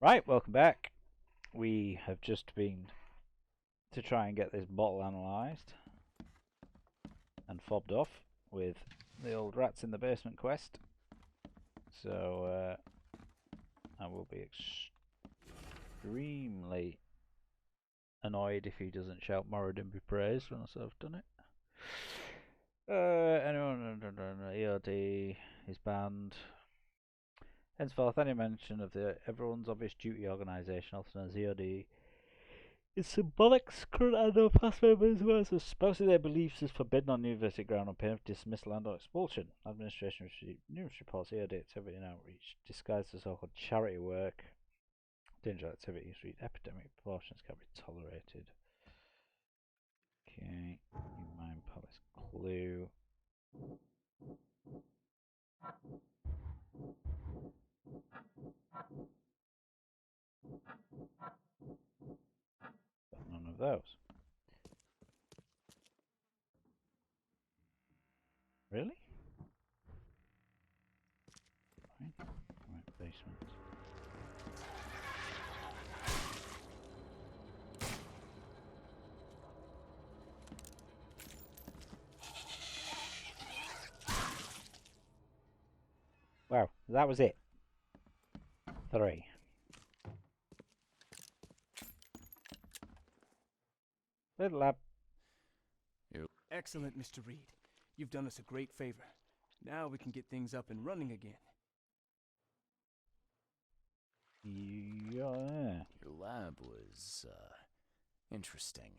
Right, welcome back. We have just been to try and get this bottle analysed and fobbed off with the old rats in the basement quest. So I will be extremely annoyed if he doesn't shout Moradin be praised once I've done it. Anyone EOD is banned. Henceforth, any mention of everyone's obvious duty organisation, also known as EOD, is symbolic. Current and no past members who are supposedly their beliefs is forbidden on university ground on pain of dismissal and or expulsion. Administration received numerous reports, EOD activity and outreach, disguised as so-called charity work. Dangerous activities reach epidemic proportions can be tolerated. Okay, new mind palace clue. Got none of those. Really? Right, basement. Wow, that was it. 3. Little lab. Excellent, Mr. Reed. You've done us a great favor. Now we can get things up and running again. Yeah. Your lab was, interesting.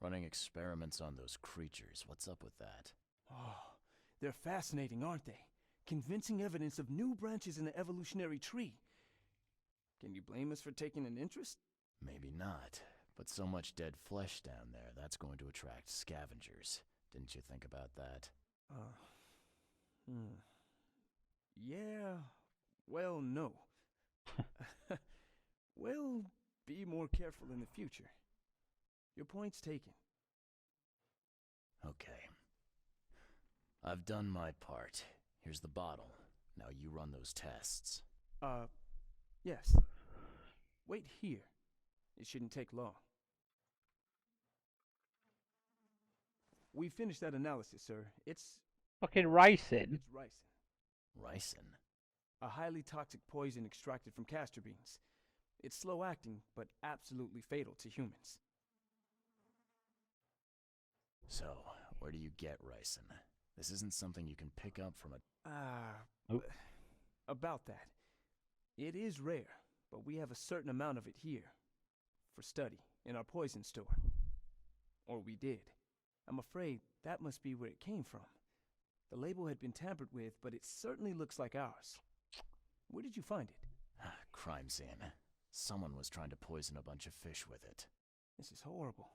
Running experiments on those creatures. What's up with that? Oh, they're fascinating, aren't they? Convincing evidence of new branches in the evolutionary tree. Can you blame us for taking an interest? Maybe not. But so much dead flesh down there, that's going to attract scavengers. Didn't you think about that? Yeah, well, no. We'll be more careful in the future. Your point's taken. Okay. I've done my part. Here's the bottle. Now you run those tests. Yes. Wait here. It shouldn't take long. We finished that analysis, sir. It's Fucking ricin. It's ricin. Ricin? A highly toxic poison extracted from castor beans. It's slow-acting, but absolutely fatal to humans. So, where do you get ricin? This isn't something you can pick up from a... About that. It is rare, but we have a certain amount of it here. For study, in our poison store. Or we did. I'm afraid that must be where it came from. The label had been tampered with, but it certainly looks like ours. Where did you find it? Crime scene. Someone was trying to poison a bunch of fish with it. This is horrible.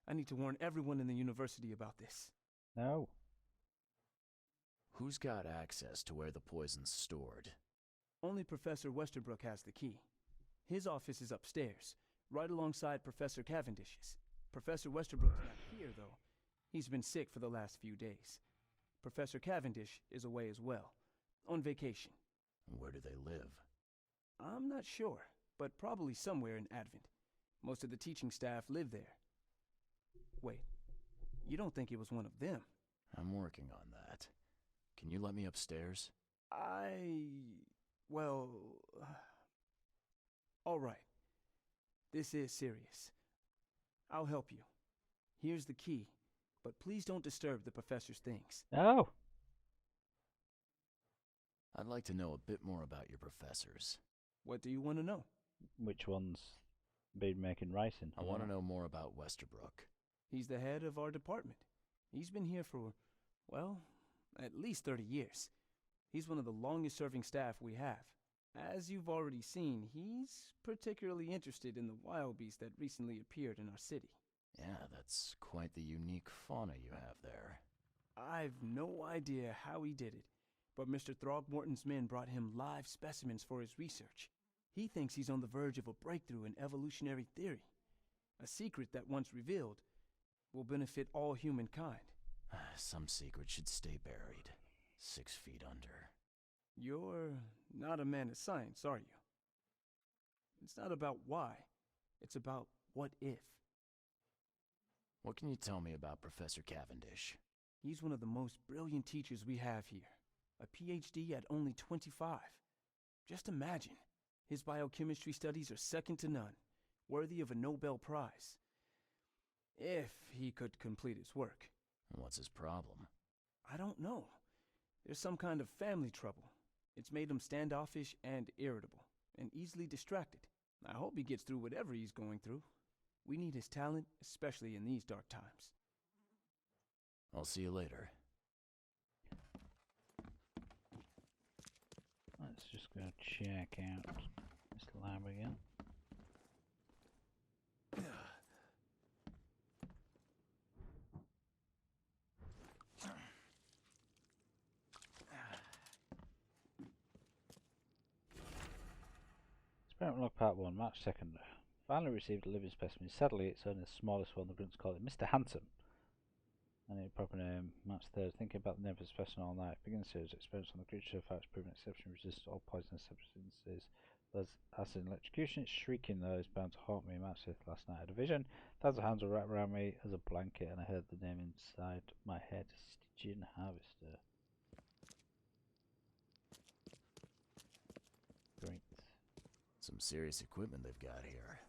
I need to warn everyone in the university about this. No. Who's got access to where the poison's stored? Only Professor Westerbrook has the key. His office is upstairs, right alongside Professor Cavendish's. Professor Westerbrook's not here, though. He's been sick for the last few days. Professor Cavendish is away as well, on vacation. Where do they live? I'm not sure, but probably somewhere in Advent. Most of the teaching staff live there. Wait, you don't think it was one of them? I'm working on that. Can you let me upstairs? Well... all right. This is serious. I'll help you. Here's the key, but please don't disturb the professor's things. No. I'd like to know a bit more about your professors. What do you want to know? Which one's been making ricin? I want to know more about Westerbrook. He's the head of our department. He's been here for, well, at least 30 years. He's one of the longest-serving staff we have. As you've already seen, he's particularly interested in the wild beast that recently appeared in our city. Yeah, that's quite the unique fauna you have there. I've no idea how he did it, but Mr. Throgmorton's men brought him live specimens for his research. He thinks he's on the verge of a breakthrough in evolutionary theory. A secret that, once revealed, will benefit all humankind. Some secret should stay buried. 6 feet under. You're not a man of science, are you? It's not about why, it's about what if. What can you tell me about Professor Cavendish? He's one of the most brilliant teachers we have here. A PhD at only 25. Just imagine. His biochemistry studies are second to none, worthy of a Nobel Prize. If he could complete his work. What's his problem? I don't know. There's some kind of family trouble. It's made him standoffish and irritable, and easily distracted. I hope he gets through whatever he's going through. We need his talent, especially in these dark times. I'll see you later. Let's just go check out this lab again. Experiment log part 1, March 2nd. Finally received a living specimen. Sadly, it's only the smallest one. The grunts call it Mr. Handsome. I need a proper name. March 3rd. Thinking about the name of the specimen all night. Begin series experiments on the creature so far it's proven exceptionally resistant to all poisonous substances. There's acid and electrocution. It's shrieking though. It's bound to haunt me. March 5th. Last night I had a vision. Thousands of hands were wrapped around me as a blanket, and I heard the name inside my head. Stygian Harvester. Great. Some serious equipment they've got here.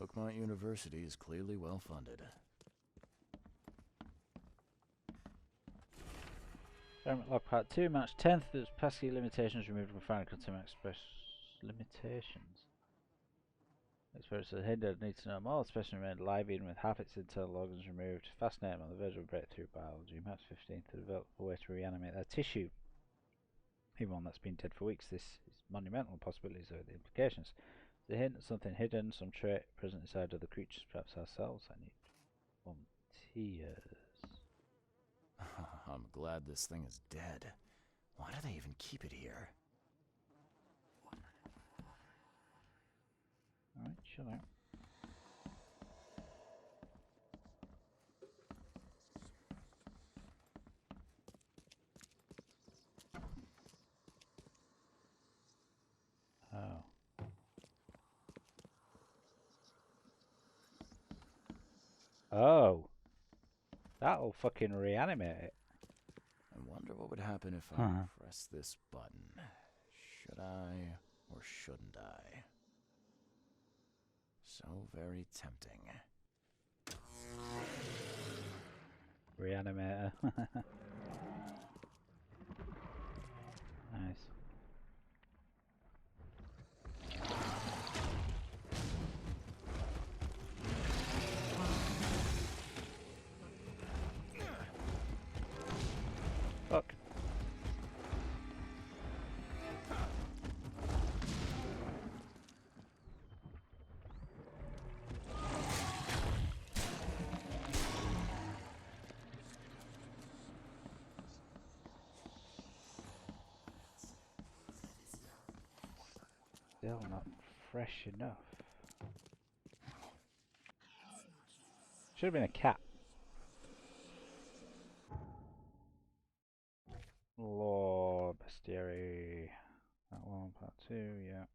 Oakmont University is clearly well funded. Experiment log part 2, March 10th. There's pesky limitations removed from final containment express limitations. Experts are hindered, need to know more. The specimen remained alive even with half its internal organs removed. Fascinating on the verge of breakthrough biology. March 15th to develop a way to reanimate their tissue. Even one that's been dead for weeks. This is monumental. Possibilities are the implications. The hint of something hidden, some trait present inside other creatures, perhaps ourselves. I need volunteers. I'm glad this thing is dead. Why do they even keep it here? Alright, chill out. Oh. Oh. That'll fucking reanimate it. I wonder what would happen if I press this button. Should I or shouldn't I? So very tempting. Reanimator. Nice. Fuck. Still not fresh enough. Should have been a cat. Lord Bestiary. That one, part 2, yeah.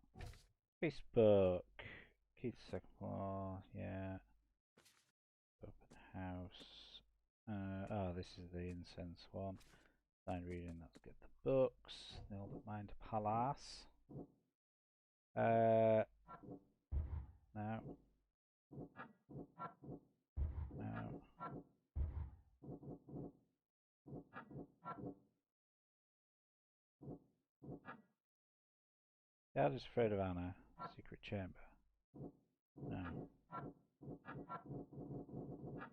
Facebook. Keith second floor, yeah. Open house. Oh, this is the incense one. Signed reading, let's get the books. The Old Mind Palace. No. No. Yeah, I'm just afraid of Anna. Secret chamber. No.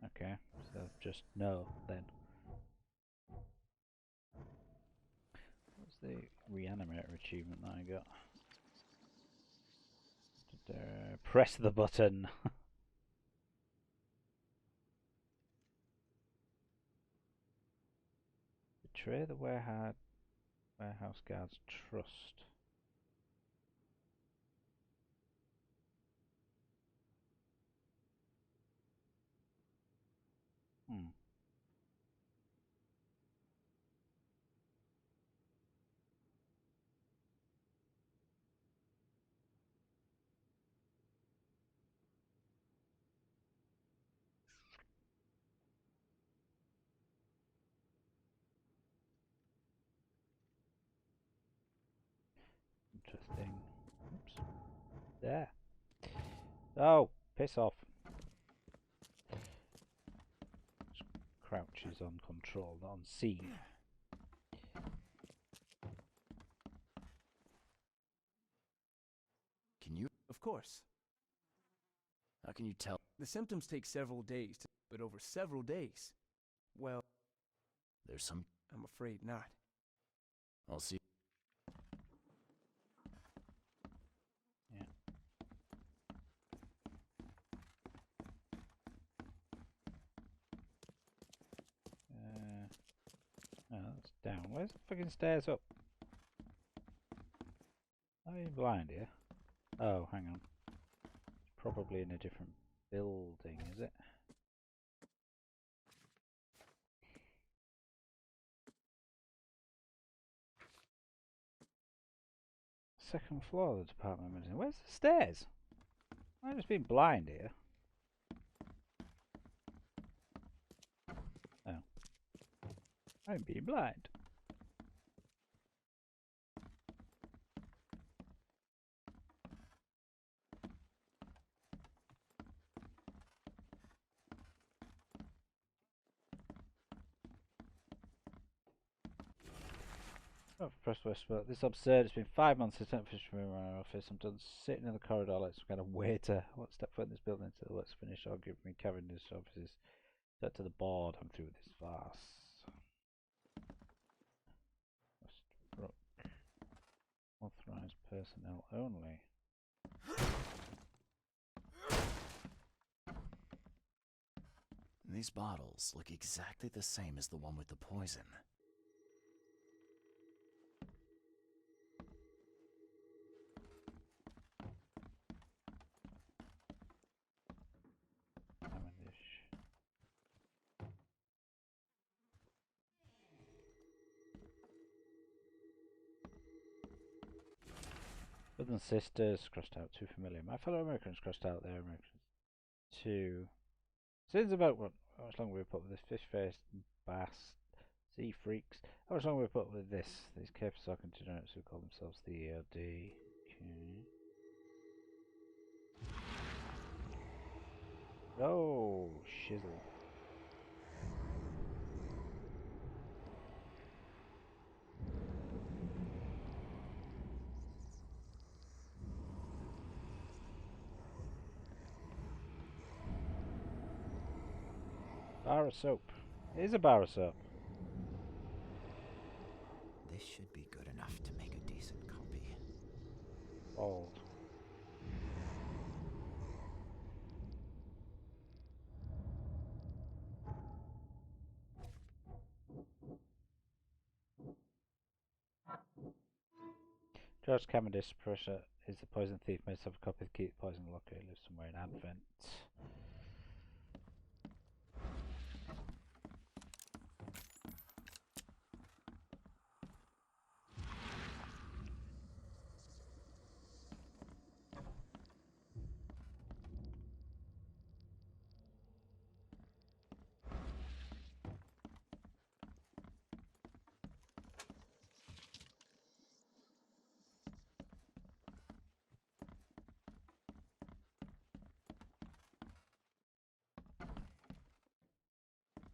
Okay, so just no then. What's the reanimator achievement that I got? Press the button. Betray the warehouse guard's trust. Hmm. There. Oh, piss off. Crouch is on control, not on C. Can you? Of course. How can you tell? The symptoms take several days, but over several days. Well, There's some. I'm afraid not. I'll see. Yeah. Oh, that's down. Where's the fucking stairs up? Are you blind here? Oh, hang on. It's probably in a different building, is it? Second floor of the department of medicine. Where's the stairs? I've just been blind here. Oh. I'm being blind. Oh, press whisper. This is absurd. It's been 5 months since I finished from my office. I'm done sitting in the corridor like some kind of waiter. I won't step foot in this building until the work's finished. I'll give me Cavendish offices. Set to the board. I'm through with this farce. Westbrook. Authorized personnel only. These bottles look exactly the same as the one with the poison. Cavendish. Brothers and sisters crossed out. Too familiar. My fellow Americans crossed out their Americans. 2. Since about what? How much longer we put with this fish-faced bass? Sea freaks. How much longer we put with this? These capers are degenerates who call themselves the EOD. Okay. Oh, shizzle. Bar of soap. It is a bar of soap. This should be good enough to make a decent copy. Bald. George Cavendish, Prussia, is the poison thief. Made himself a copy of the key to the poison locker. He lives somewhere in Advent.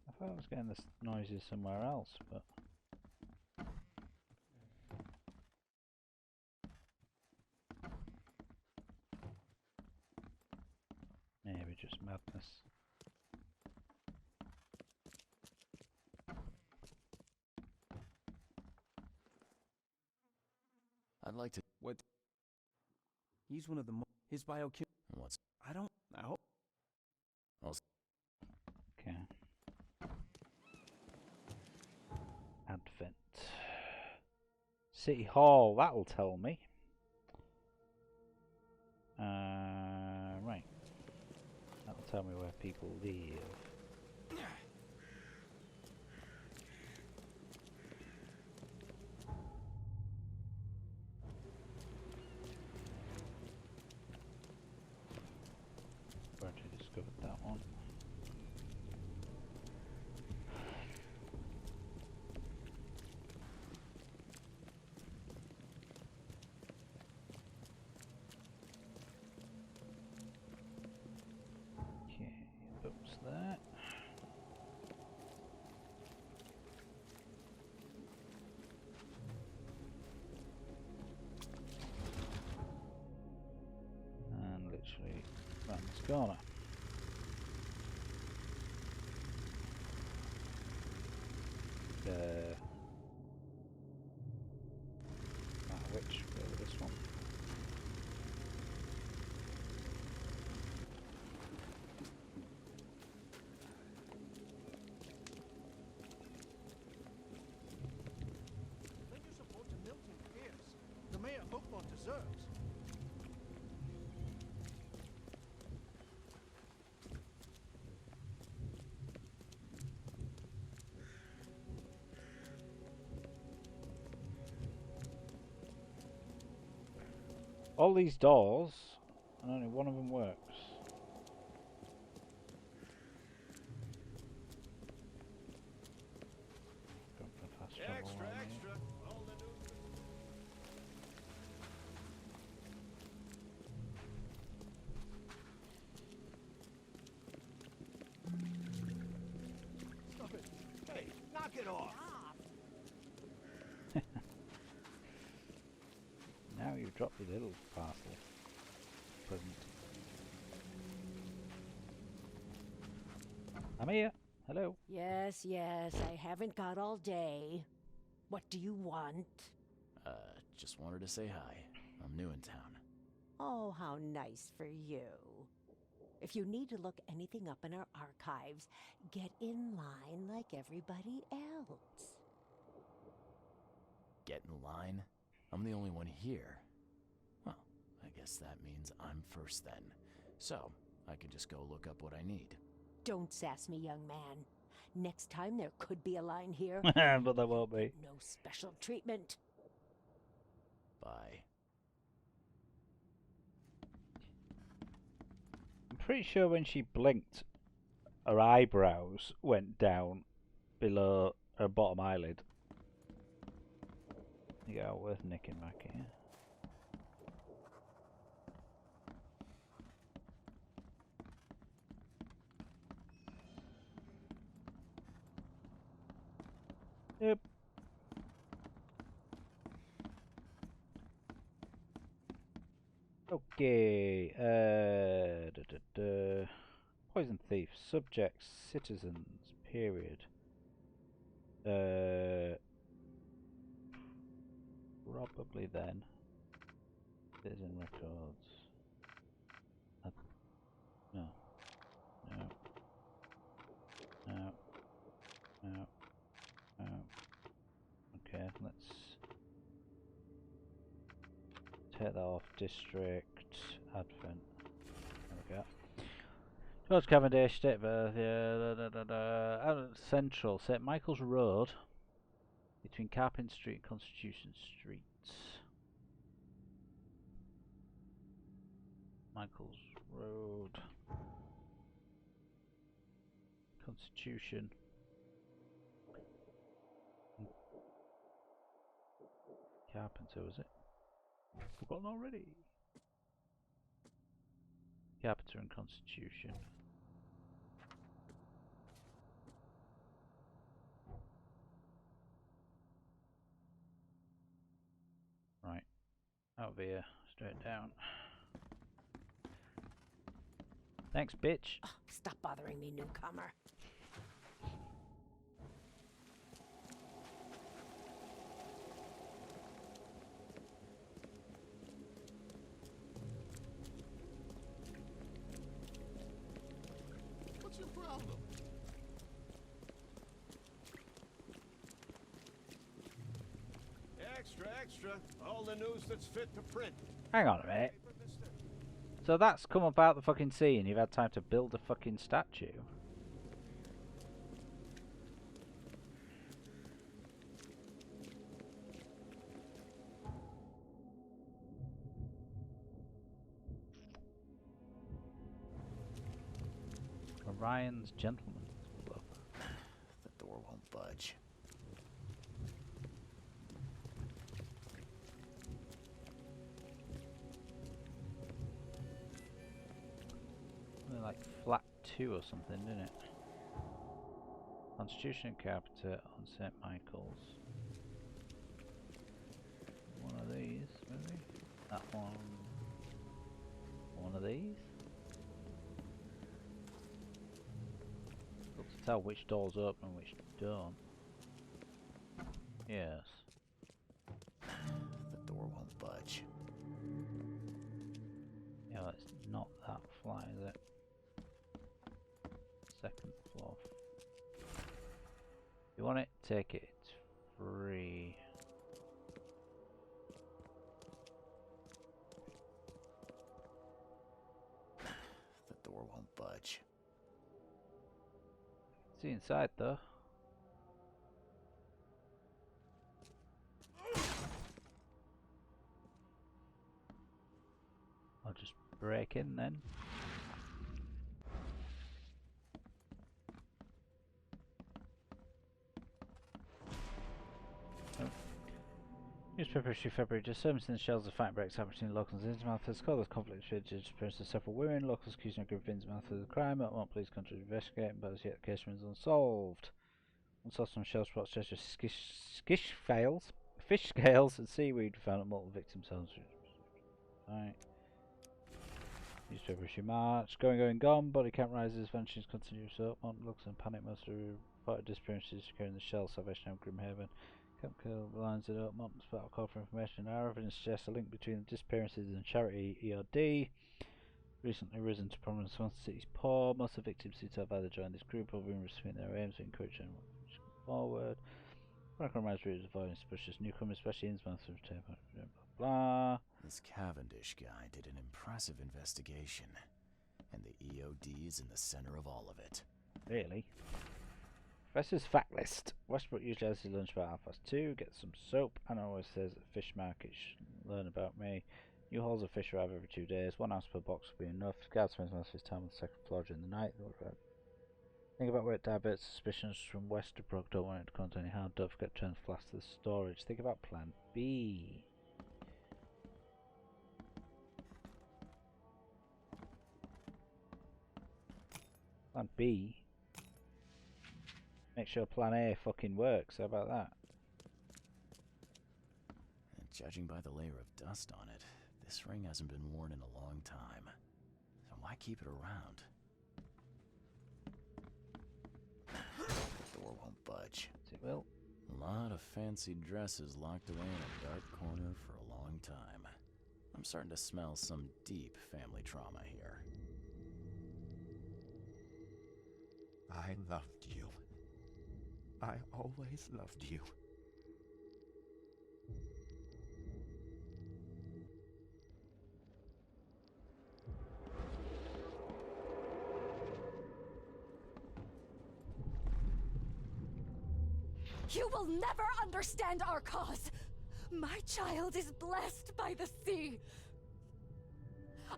I thought I was getting the noises somewhere else, but maybe just madness. I'd like to. What? He's one of the his biochemistry. What's? I don't. I hope. Okay. Advent. City Hall, that'll tell me. Right. That'll tell me where people live. Already discovered that one. corner. Which? This one. Then you support the Milton Pierce, the mayor Oakmont deserves. All these doors, and only one of them works. Going for fast travel. Extra, aren't we? extra. All the news. Stop it. Hey, knock it off. Now you've dropped your little parcel. Present. I'm here. Hello. Yes, yes, I haven't got all day. What do you want? Just wanted to say hi. I'm new in town. Oh, how nice for you. If you need to look anything up in our archives, get in line like everybody else. Get in line? I'm the only one here. Well, I guess that means I'm first then. So, I can just go look up what I need. Don't sass me, young man. Next time there could be a line here. But there won't be. No special treatment. Bye. I'm pretty sure when she blinked, her eyebrows went down below her bottom eyelid. Yeah, worth nicking back here. Yep. Okay. Poison thief. Subjects. Citizens. Period. Probably then. Citizen records. No. No. No. No. No. Okay, let's take that off. District. Advent. There we go. George Cavendish, date of birth, yeah, Central, St Michael's Road, between Carpenter Street and Constitution Street. Michael's Road. Constitution. Carpenter, was it? Forgotten already. Carpenter and Constitution. Right. Out of here. Straight down. Thanks, bitch. Oh, stop bothering me, newcomer. What's your problem? Extra, extra. All the news that's fit to print. Hang on a minute. Paper, mister. So that's come about the fucking sea and you've had time to build a fucking statue? Orion's Gentleman's Club. The door won't budge. Like flat 2 or something, didn't it? Constitution and Carpenter on St Michael's. One of these, maybe? That one. One of these? tell which doors open and which don't. Yes. The door won't budge. Yeah, it's not that flat, is it? Second floor. If you want it, take it. It's free. The door won't budge. See inside though. I'll just break in then. Oh. Newspaper issue February. Disturbance in the shells of fight breaks out between locals and Innsmouth has caused conflict with the disappearance of several women. Locals accusing a group of Innsmouth of the crime. At police country investigating, but as yet the case remains unsolved. Unsolved some shell spots such as fish scales and seaweed found at multiple victims' homes. Right. Newspaper issue March. Gone. Body count rises. Vanishes continue. So looks and panic. Most reported disappearances securing the shell. Salvation of Grimhaven. Camp Kill lines it up. Mountains battle call for information. Our evidence suggests a link between the disappearances and charity ERD. Recently risen to prominence amongst the city's poor. Most of the victims seem to have either joined this group or been pursuing their aims to encourage them to come forward. Background reminds readers of avoiding suspicious newcomers, especially Innsmouth, blah blah. This Cavendish guy did an impressive investigation, and the EOD is in the center of all of it. Really? Professor's fact list. Westbrook usually has his lunch about 2:30. Gets some soap. And always says at fish market learn about me. New hauls of fish arrive every 2 days. 1 ounce per box will be enough. Guard spends most of his time on the second floor during the night. Think about where it diverts suspicions from Westerbrook. Don't want it to cause any harm. Don't forget to turn the flask to the storage. Think about plan B. Plan B? Make sure plan A fucking works. How about that? And judging by the layer of dust on it, this ring hasn't been worn in a long time. So why keep it around? The door won't budge. It will. A lot of fancy dresses locked away in a dark corner for a long time. I'm starting to smell some deep family trauma here. I loved you. I always loved you. You will never understand our cause. My child is blessed by the sea.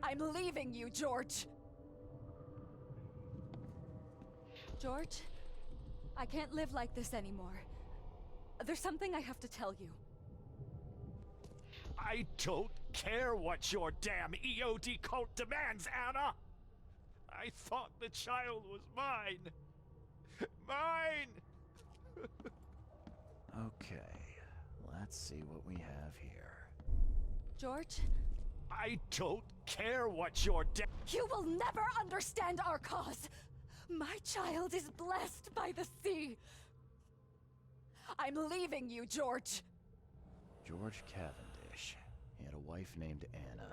I'm leaving you, George. George, I can't live like this anymore. There's something I have to tell you. I don't care what your damn EOD cult demands, Anna! I thought the child was mine! Mine! Okay, let's see what we have here. George? I don't care what your You will never understand our cause! My child is blessed by the sea! I'm leaving you, George! George Cavendish. He had a wife named Anna.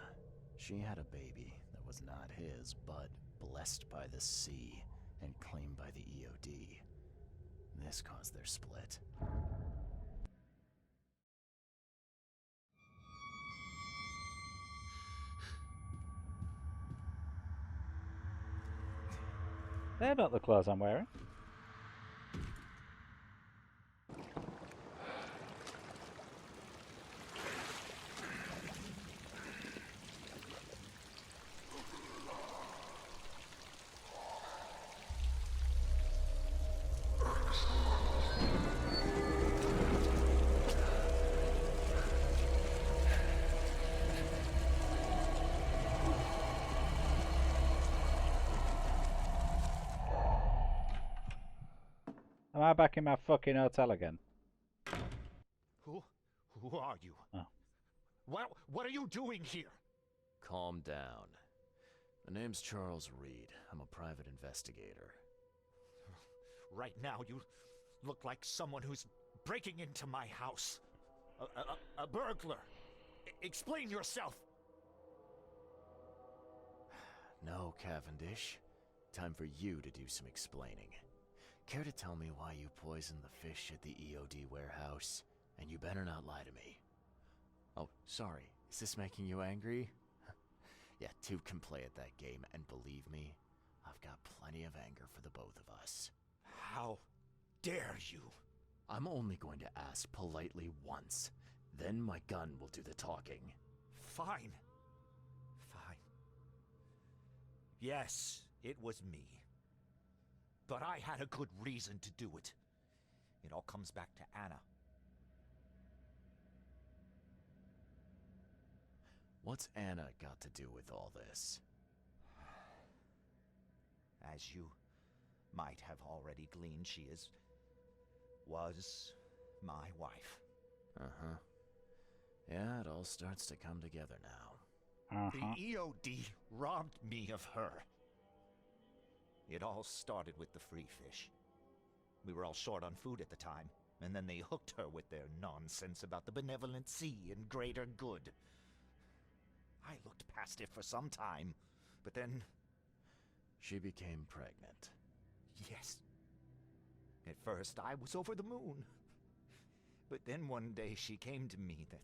She had a baby that was not his, but blessed by the sea and claimed by the EOD. This caused their split. They're not the clothes I'm wearing. Am I back in my fucking hotel again? Who are you? Oh. What are you doing here? Calm down. My name's Charles Reed. I'm a private investigator. Right now, you look like someone who's breaking into my house. A burglar. Explain yourself. No, Cavendish. Time for you to do some explaining. Care to tell me why you poisoned the fish at the EOD warehouse? And you better not lie to me. Oh, sorry. Is this making you angry? Yeah, two can play at that game, and believe me, I've got plenty of anger for the both of us. How dare you? I'm only going to ask politely once. Then my gun will do the talking. Fine. Fine. Yes, it was me. But I had a good reason to do it. It all comes back to Anna. What's Anna got to do with all this? As you might have already gleaned, she was my wife. Uh-huh. Yeah, it all starts to come together now. The EOD robbed me of her. It all started with the free fish. We were all short on food at the time, and then they hooked her with their nonsense about the benevolent sea and greater good. I looked past it for some time, but then... She became pregnant. Yes. At first, I was over the moon. But then one day she came to me, that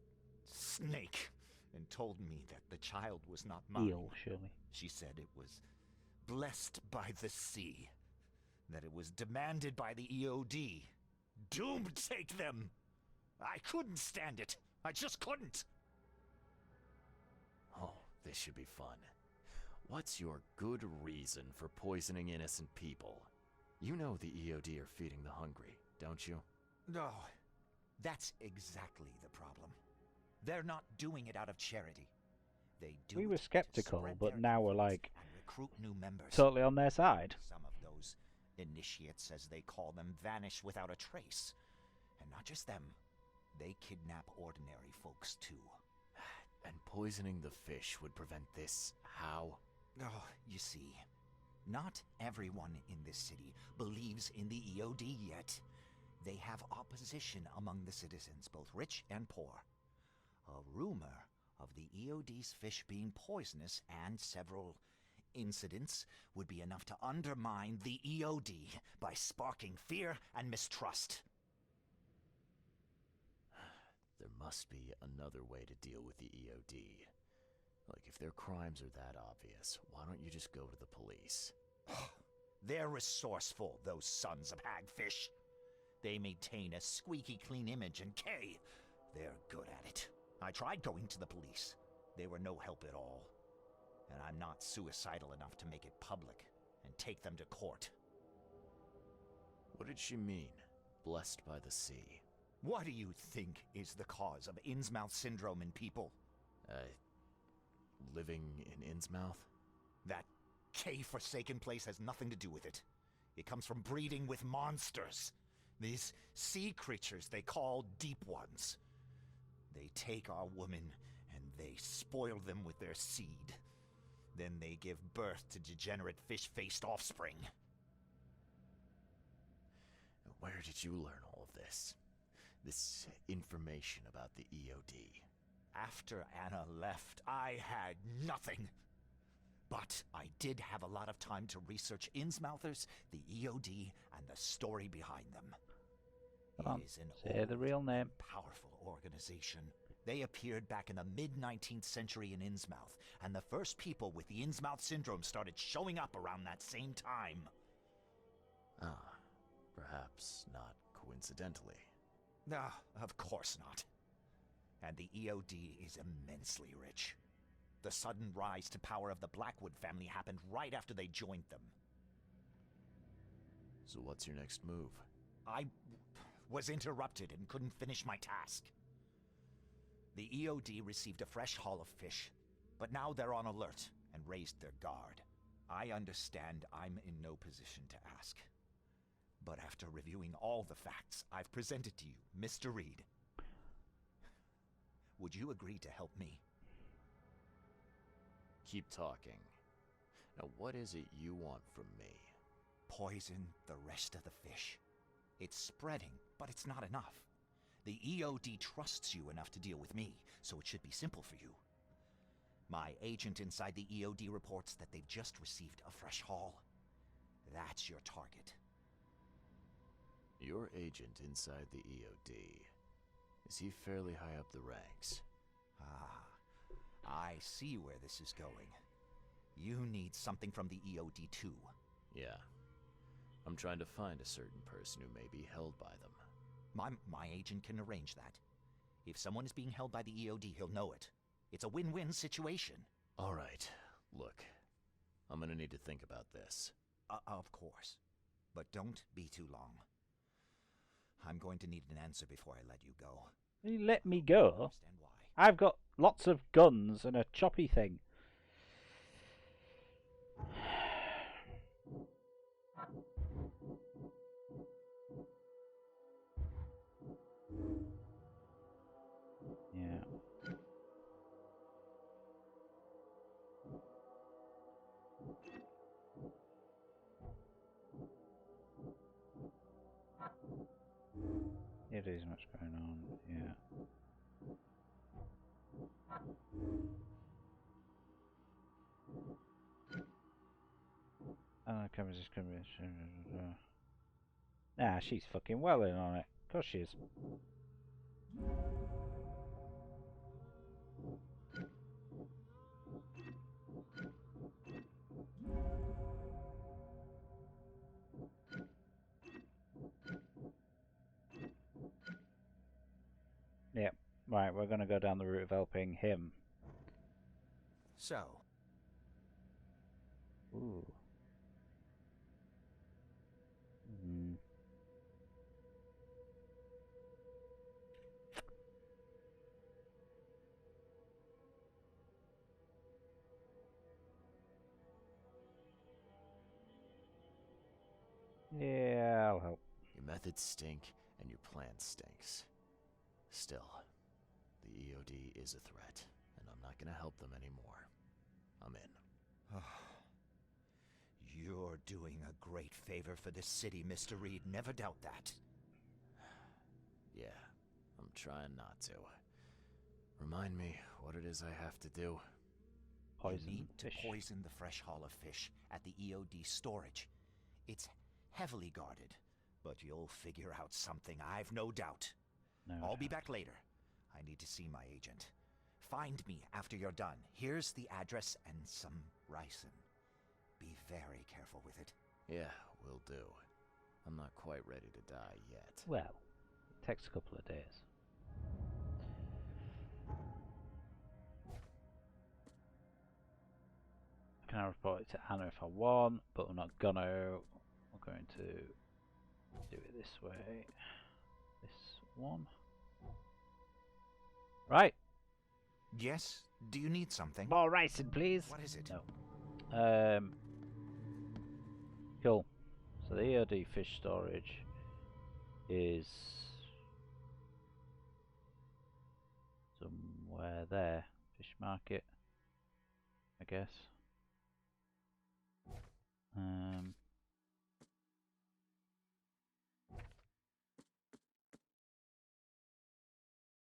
snake, and told me that the child was not mine. Eel, surely. She said it was blessed by the sea, that it was demanded by the EOD. Doomed take them! I couldn't stand it. I just couldn't. Oh, this should be fun. What's your good reason for poisoning innocent people? You know the EOD are feeding the hungry, don't you? No, that's exactly the problem. They're not doing it out of charity. They do We it were to skeptical, spread but their now we're influence like and recruit new members. totally on their side. Some of those initiates, as they call them, vanish without a trace. And not just them. They kidnap ordinary folks, too. And poisoning the fish would prevent this. How? Oh, you see, not everyone in this city believes in the EOD yet. They have opposition among the citizens, both rich and poor. A rumor of the EOD's fish being poisonous and several incidents would be enough to undermine the EOD by sparking fear and mistrust. There must be another way to deal with the EOD. Like, if their crimes are that obvious, why don't you just go to the police? They're resourceful, those sons of hagfish. They maintain a squeaky clean image, and they're good at it. I tried going to the police. They were no help at all. And I'm not suicidal enough to make it public and take them to court. What did she mean? Blessed by the sea. What do you think is the cause of Innsmouth syndrome in people? Living in Innsmouth? That K-forsaken place has nothing to do with it. It comes from breeding with monsters. These sea creatures they call Deep Ones. They take our women and they spoil them with their seed. Then they give birth to degenerate fish-faced offspring. Where did you learn all of this? This information about the EOD? After Anna left, I had nothing. But I did have a lot of time to research Innsmouthers, the EOD, and the story behind them. Come on, It is an say the old, real name. powerful organization. They appeared back in the mid-19th century in Innsmouth, and the first people with the Innsmouth syndrome started showing up around that same time. Ah, perhaps not coincidentally. No, of course not. And the EOD is immensely rich. The sudden rise to power of the Blackwood family happened right after they joined them. So what's your next move? I was interrupted and couldn't finish my task. The EOD received a fresh haul of fish, but now they're on alert and raised their guard. I understand I'm in no position to ask. But after reviewing all the facts I've presented to you, Mr. Reed, would you agree to help me? Keep talking. Now, what is it you want from me? poison the rest of the fish. It's spreading, but it's not enough. The EOD trusts you enough to deal with me, so it should be simple for you. My agent inside the EOD reports that they've just received a fresh haul. That's your target. Your agent inside the EOD. Is he fairly high up the ranks? Ah, I see where this is going. You need something from the EOD too. Yeah. I'm trying to find a certain person who may be held by them. My agent can arrange that. If someone is being held by the EOD, he'll know it. It's a win-win situation. All right. Look, I'm gonna need to think about this. Of course. But don't be too long. I'm going to need an answer before I let you go. You let me go? Understand why? I've got lots of guns and a choppy thing. Yeah. It is much going on, yeah. Nah, she's fucking well in on it. Of course she is. Yep. Right, we're gonna go down the route of helping him. So, Ooh. Hmm. Yeah, I'll help. Your methods stink, and your plan stinks. Still, the EOD is a threat, and I'm not gonna help them anymore. I'm in. you're doing a great favor for this city, Mr. Reed. Never doubt that. Yeah, I'm trying not to. Remind me what it is I have to do. Poison You need fish. to poison the fresh haul of fish at the EOD storage. It's heavily guarded, but you'll figure out something, I've no doubt. No I'll be doubt. back later. I need to see my agent. Find me after you're done. Here's the address and some ricin. Be very careful with it. Yeah, will do. I'm not quite ready to die yet. Well, it takes a couple of days. Can I report it to Anna if I want, but we're not gonna. We're going to do it this way. This one. Right. Yes? Do you need something? More ricin, please. What is it? No. Cool. So the EOD fish storage is somewhere there. Fish market, I guess.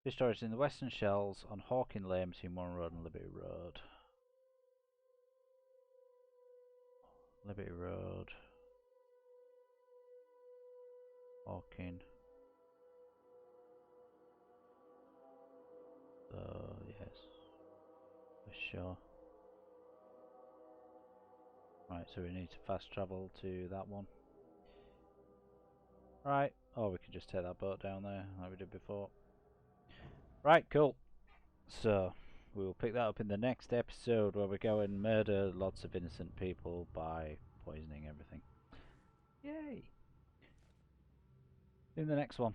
Fish storage in the Western Shells on Hawking Lane between Warren Road and Liberty Road. Liberty Road. Hawking. So, yes. For sure. Right, so we need to fast travel to that one. Right, or we can just take that boat down there like we did before. Right, cool. So, we will pick that up in the next episode where we go and murder lots of innocent people by poisoning everything. Yay! In the next one.